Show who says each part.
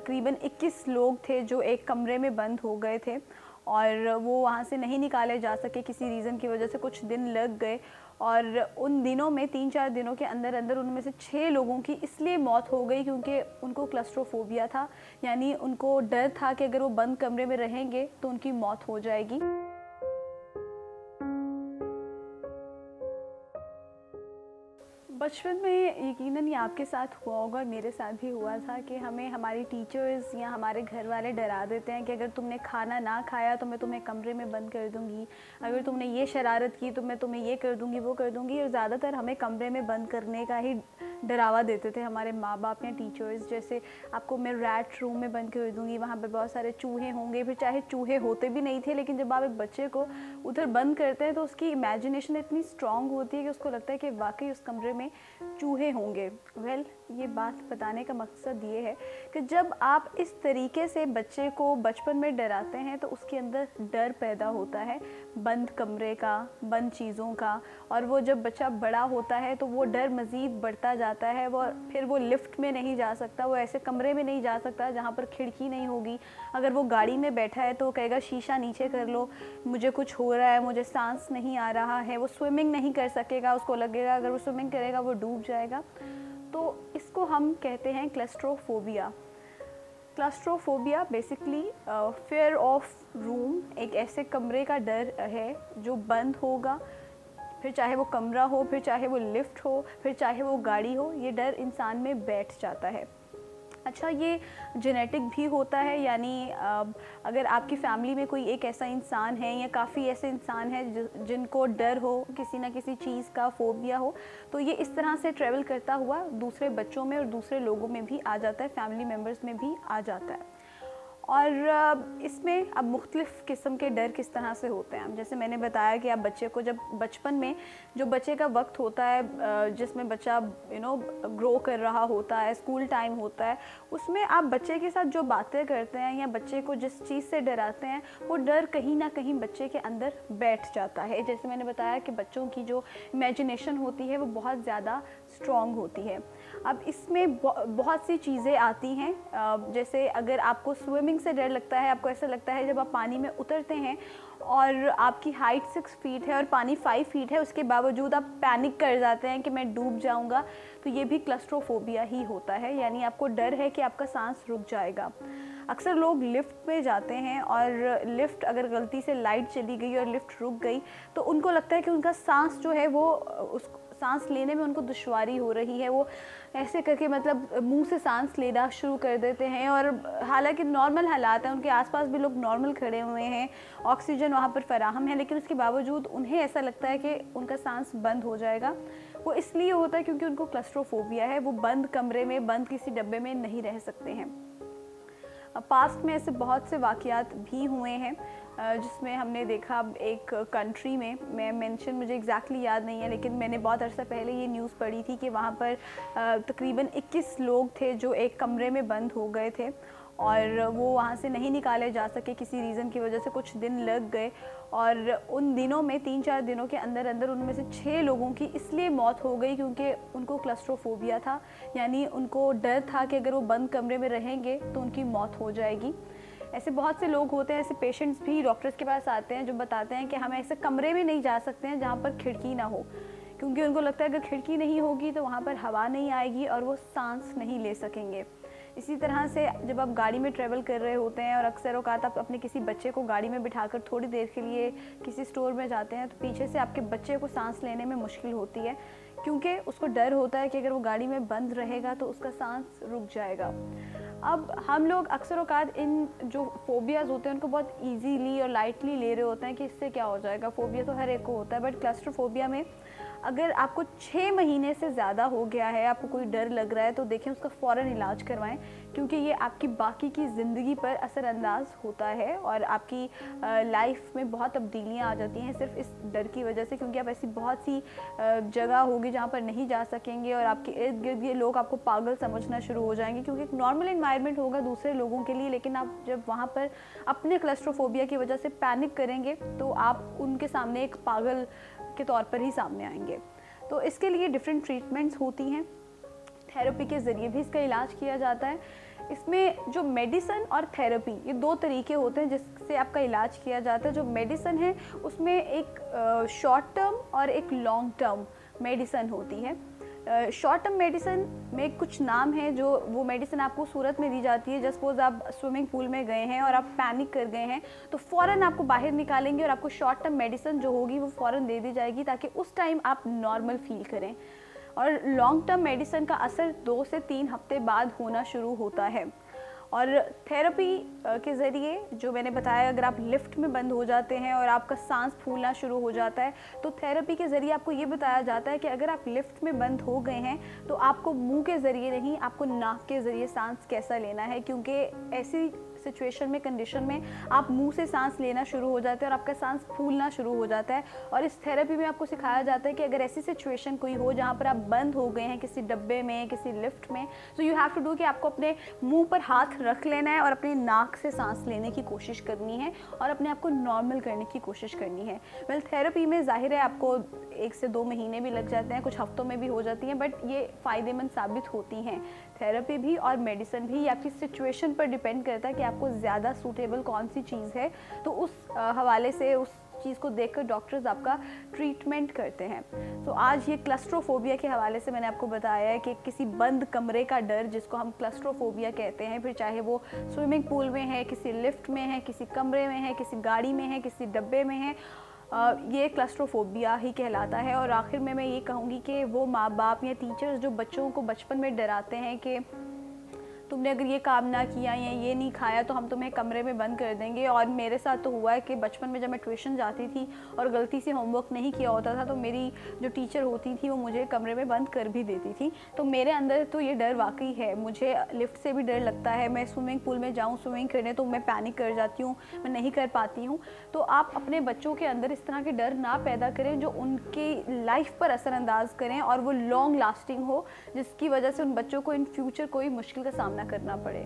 Speaker 1: तकरीबन 21 लोग थे जो एक कमरे में बंद हो गए थे और वो वहाँ से नहीं निकाले जा सके किसी रीज़न की वजह से। कुछ दिन लग गए और उन दिनों में 3-4 दिनों के अंदर अंदर उनमें से 6 लोगों की इसलिए मौत हो गई क्योंकि उनको क्लस्ट्रोफोबिया था, यानी उनको डर था कि अगर वो बंद कमरे में रहेंगे तो उनकी मौत हो जाएगी। बचपन में यकीनन ये आपके साथ हुआ होगा और मेरे साथ भी हुआ था कि हमें हमारी टीचर्स या हमारे घर वाले डरा देते हैं कि अगर तुमने खाना ना खाया तो मैं तुम्हें कमरे में बंद कर दूंगी, अगर तुमने ये शरारत की तो मैं तुम्हें ये कर दूंगी वो कर दूंगी। और ज़्यादातर हमें कमरे में बंद करने का ही डरावा देते थे हमारे माँ बाप या टीचर्स। जैसे आपको मैं रैट रूम में बंद कर दूंगी, वहाँ पर बहुत सारे चूहे होंगे, फिर चाहे चूहे होते भी नहीं थे लेकिन जब आप एक बच्चे को उधर बंद करते हैं तो उसकी इमेजिनेशन इतनी स्ट्रांग होती है कि उसको लगता है कि वाकई उस कमरे में चूहे होंगे। ये बात बताने का मकसद ये है कि जब आप इस तरीके से बच्चे को बचपन में डराते हैं तो उसके अंदर डर पैदा होता है बंद कमरे का, बंद चीज़ों का। और वो जब बच्चा बड़ा होता है तो वो डर मज़ीद बढ़ता जाता है। फिर वो लिफ्ट में नहीं जा सकता, वो ऐसे कमरे में नहीं जा सकता जहाँ पर खिड़की नहीं होगी। अगर वो गाड़ी में बैठा है तो कहेगा शीशा नीचे कर लो, मुझे कुछ हो रहा है, मुझे सांस नहीं आ रहा है। वो स्विमिंग नहीं कर सकेगा, उसको लगेगा अगर वो स्विमिंग करेगा वो डूब जाएगा। तो इसको हम कहते हैं claustrophobia. Claustrophobia basically fear of room, एक ऐसे कमरे का डर है जो बंद होगा, फिर चाहे वो कमरा हो, फिर चाहे वो लिफ्ट हो, फिर चाहे वो गाड़ी हो, ये डर इंसान में बैठ जाता है। अच्छा, ये जेनेटिक भी होता है, यानी अगर आपकी फैमिली में कोई एक ऐसा इंसान है या काफ़ी ऐसे इंसान हैं जिनको डर हो, किसी ना किसी चीज़ का फोबिया हो, तो ये इस तरह से ट्रैवल करता हुआ दूसरे बच्चों में और दूसरे लोगों में भी आ जाता है, फैमिली मेम्बर्स में भी आ जाता है। और इसमें अब मुख्तलिफ़ किस्म के डर किस तरह से होते हैं। जैसे मैंने बताया कि आप बच्चे को जब बचपन में जो बच्चे का वक्त होता है जिसमें बच्चा ग्रो कर रहा होता है, स्कूल टाइम होता है, उसमें आप बच्चे के साथ जो बातें करते हैं या बच्चे को जिस चीज़ से डराते हैं वो डर कहीं ना कहीं बच्चे के अंदर बैठ जाता है। जैसे मैंने बताया कि बच्चों की जो इमेजिनेशन होती है वो बहुत ज़्यादा स्ट्रॉन्ग होती है। अब इसमें बहुत सी चीज़ें आती हैं, जैसे अगर आपको स्विमिंग से डर लगता है, आपको ऐसा लगता है जब आप पानी में उतरते हैं और आपकी हाइट 6 फीट है और पानी 5 फीट है, उसके बावजूद आप पैनिक कर जाते हैं कि मैं डूब जाऊंगा, तो ये भी क्लस्ट्रोफोबिया ही होता है, यानी आपको डर है कि आपका सांस रुक जाएगा। अक्सर लोग लिफ्ट में जाते हैं और लिफ्ट अगर गलती से लाइट चली गई और लिफ्ट रुक गई तो उनको लगता है कि उनका सांस जो है वो सांस लेने में उनको दुश्वारी हो रही है। वो ऐसे करके मतलब मुंह से सांस लेना शुरू कर देते हैं और हालांकि नॉर्मल हालात हैं, उनके आसपास भी लोग नॉर्मल खड़े हुए हैं, ऑक्सीजन वहाँ पर फराहम है, लेकिन उसके बावजूद उन्हें ऐसा लगता है कि उनका सांस बंद हो जाएगा। वो इसलिए होता है क्योंकि उनको क्लस्ट्रोफोबिया है, वो बंद कमरे में, बंद किसी डब्बे में नहीं रह सकते हैं। पास्ट में ऐसे बहुत से वाक़यात भी हुए हैं जिसमें हमने देखा एक कंट्री में, मैं मेंशन मुझे एग्जैक्टली याद नहीं है, लेकिन मैंने बहुत अर्सा पहले ये न्यूज़ पढ़ी थी कि वहाँ पर तकरीबन 21 लोग थे जो एक कमरे में बंद हो गए थे और वो वहाँ से नहीं निकाले जा सके किसी रीज़न की वजह से। कुछ दिन लग गए और उन दिनों में 3-4 दिनों के अंदर अंदर उनमें से 6 लोगों की इसलिए मौत हो गई क्योंकि उनको क्लस्ट्रोफोबिया था, यानी उनको डर था कि अगर वो बंद कमरे में रहेंगे तो उनकी मौत हो जाएगी। ऐसे बहुत से लोग होते हैं, ऐसे पेशेंट्स भी डॉक्टर्स के पास आते हैं जो बताते हैं कि हम ऐसे कमरे में नहीं जा सकते हैं जहाँ पर खिड़की ना हो, क्योंकि उनको लगता है अगर खिड़की नहीं होगी तो वहाँ पर हवा नहीं आएगी और वो सांस नहीं ले सकेंगे। इसी तरह से जब आप गाड़ी में ट्रैवल कर रहे होते हैं और अक्सर औकात आप अपने किसी बच्चे को गाड़ी में बिठाकर थोड़ी देर के लिए किसी स्टोर में जाते हैं तो पीछे से आपके बच्चे को सांस लेने में मुश्किल होती है क्योंकि उसको डर होता है कि अगर वो गाड़ी में बंद रहेगा तो उसका सांस रुक जाएगा। अब हम लोग अक्सर औकात इन जो फोबियाज़ होते हैं उनको बहुत इजीली और लाइटली ले रहे होते हैं कि इससे क्या हो जाएगा, फोबिया तो हर एक को होता है। बट क्लस्ट्रोफोबिया में अगर आपको 6 महीने से ज़्यादा हो गया है, आपको कोई डर लग रहा है, तो देखें उसका फ़ौरन इलाज करवाएं क्योंकि ये आपकी बाकी की ज़िंदगी पर असरअंदाज होता है और आपकी लाइफ में बहुत तब्दीलियाँ आ जाती हैं सिर्फ इस डर की वजह से, क्योंकि आप ऐसी बहुत सी जगह होगी जहाँ पर नहीं जा सकेंगे और आपके इर्द गिर्द ये लोग आपको पागल समझना शुरू हो जाएंगे क्योंकि एक नॉर्मल इन्वायरमेंट होगा दूसरे लोगों के लिए, लेकिन आप जब वहाँ पर अपने क्लस्ट्रोफोबिया की वजह से पैनिक करेंगे तो आप उनके सामने एक पागल के तौर पर ही सामने आएंगे। तो इसके लिए डिफरेंट ट्रीटमेंट्स होती हैं, थेरेपी के ज़रिए भी इसका इलाज किया जाता है। इसमें जो मेडिसिन और थेरेपी, ये 2 तरीके होते हैं जिससे आपका इलाज किया जाता है। जो मेडिसिन है उसमें एक शॉर्ट टर्म और एक लॉन्ग टर्म मेडिसिन होती है। शॉर्ट टर्म मेडिसिन में कुछ नाम है, जो वो मेडिसिन आपको सूरत में दी जाती है। जस्ट सपोज आप स्विमिंग पूल में गए हैं और आप पैनिक कर गए हैं, तो फ़ौरन आपको बाहर निकालेंगे और आपको शॉर्ट टर्म मेडिसिन जो होगी वो फ़ौरन दे दी जाएगी, ताकि उस टाइम आप नॉर्मल फील करें। और लॉन्ग टर्म मेडिसिन का असर 2 से 3 हफ्ते बाद होना शुरू होता है। और थेरेपी के ज़रिए, जो मैंने बताया, अगर आप लिफ्ट में बंद हो जाते हैं और आपका सांस फूलना शुरू हो जाता है, तो थेरेपी के ज़रिए आपको ये बताया जाता है कि अगर आप लिफ्ट में बंद हो गए हैं तो आपको मुंह के ज़रिए नहीं, आपको नाक के ज़रिए सांस कैसा लेना है, क्योंकि ऐसी सिचुएशन में, कंडीशन में आप मुंह से सांस लेना शुरू हो जाते हैं और आपका सांस फूलना शुरू हो जाता है। और इस थेरेपी में आपको सिखाया जाता है कि अगर ऐसी सिचुएशन कोई हो जहाँ पर आप बंद हो गए हैं किसी डब्बे में, किसी लिफ्ट में, तो यू हैव टू डू कि आपको अपने मुंह पर हाथ रख लेना है और अपनी नाक से सांस लेने की कोशिश करनी है और अपने आप को नॉर्मल करने की कोशिश करनी है। वेल, थेरेपी में ज़ाहिर है आपको 1 से 2 महीने भी लग जाते हैं, कुछ हफ्तों में भी हो जाती हैं, बट ये फ़ायदेमंद साबित होती हैं। थेरेपी भी और मेडिसिन भी, ये आपकी सिचुएशन पर डिपेंड करता है कि आपको ज़्यादा सूटेबल कौन सी चीज़ है, तो उस हवाले से उस चीज़ को देखकर डॉक्टर्स आपका ट्रीटमेंट करते हैं। तो आज ये क्लस्ट्रोफोबिया के हवाले से मैंने आपको बताया है कि किसी बंद कमरे का डर, जिसको हम क्लस्ट्रोफोबिया कहते हैं, फिर चाहे वो स्विमिंग पूल में है, किसी लिफ्ट में है, किसी कमरे में है, किसी गाड़ी में है, किसी डब्बे में है, ये क्लस्ट्रोफोबिया ही कहलाता है। और आखिर में मैं ये कहूँगी कि वो माँ बाप या टीचर्स जो बच्चों को बचपन में डराते हैं कि तुमने अगर ये काम ना किया या ये नहीं खाया तो हम तुम्हें कमरे में बंद कर देंगे। और मेरे साथ तो हुआ है कि बचपन में जब मैं ट्यूशन जाती थी और गलती से होमवर्क नहीं किया होता था, तो मेरी जो टीचर होती थी वो मुझे कमरे में बंद कर भी देती थी। तो मेरे अंदर तो ये डर वाकई है। मुझे लिफ्ट से भी डर लगता है, मैं स्विमिंग पूल में जाऊँ स्विमिंग करने तो मैं पैनिक कर जाती हूँ, मैं नहीं कर पाती हूँ। तो आप अपने बच्चों के अंदर इस तरह के डर ना पैदा करें जो उनकी लाइफ पर असरअंदाज करें और वो लॉन्ग लास्टिंग हो, जिसकी वजह से उन बच्चों को इन फ्यूचर कोई मुश्किल का सामना करना पड़े।